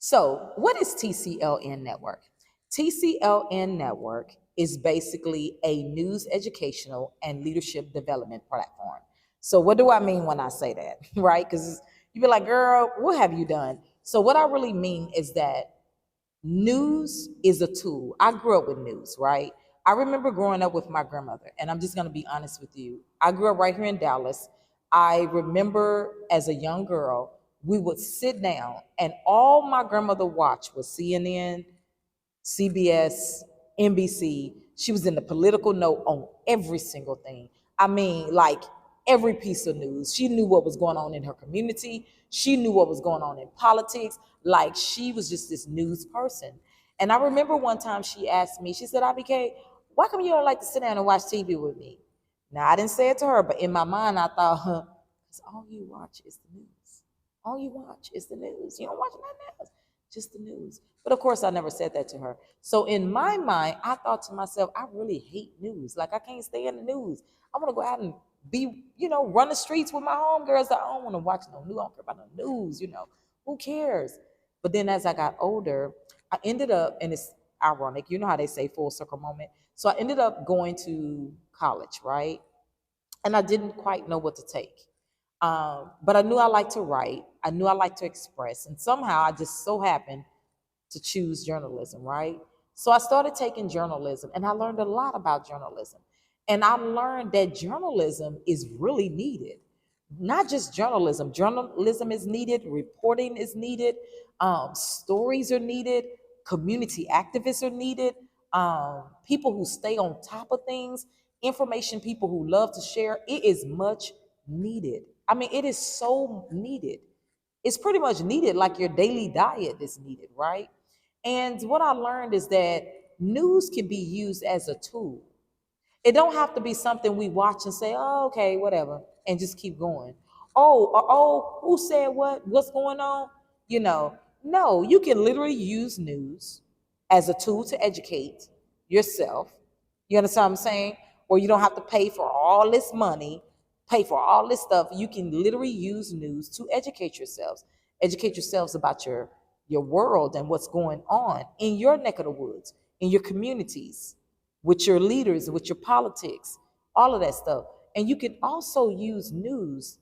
So, what is TCLN Network? TCLN Network is basically a news educational and leadership development platform. So, what do I mean when I say that, right? Because you be like, girl, what have you done? So, what I really mean is that news is a tool. I grew up with news, right? I remember growing up with my grandmother, and I'm just going to be honest with you. I grew up right here in Dallas. I remember as a young girl, we would sit down, and all my grandmother watched was CNN, CBS, NBC. She was in the political note on every single thing. I mean, like every piece of news. She knew what was going on in her community. She knew what was going on in politics. Like she was just this news person. And I remember one time she asked me, she said, IBK, why come you don't like to sit down and watch TV with me? Now, I didn't say it to her, but in my mind, I thought, because all you watch is the news. All you watch is the news. You don't watch nothing else, just the news. But of course, I never said that to her. So in my mind, I thought to myself, I really hate news. Like I can't stay in the news. I want to go out and be, run the streets with my homegirls. I don't want to watch no news. I don't care about no news. Who cares? But then as I got older, I ended up, and it's ironic, you know how they say full circle moment. So I ended up going to college, right? And I didn't quite know what to take. But I knew I liked to write. I knew I liked to express. And somehow I just so happened to choose journalism, right? So I started taking journalism and I learned a lot about journalism. And I learned that journalism is really needed. Not just journalism is needed, reporting is needed, stories are needed, community activists are needed, people who stay on top of things, information people who love to share. It is much needed. I mean, it is so needed. It's pretty much needed like your daily diet is needed, right? And what I learned is that news can be used as a tool. It don't have to be something we watch and say, oh, okay, whatever, and just keep going. Oh, who said what? What's going on? No, you can literally use news as a tool to educate yourself. You understand what I'm saying? Or you don't have to pay for all this money, pay for all this stuff. You can literally use news to educate yourselves. Educate yourselves about your world and what's going on in your neck of the woods, in your communities, with your leaders, with your politics, all of that stuff. And you can also use news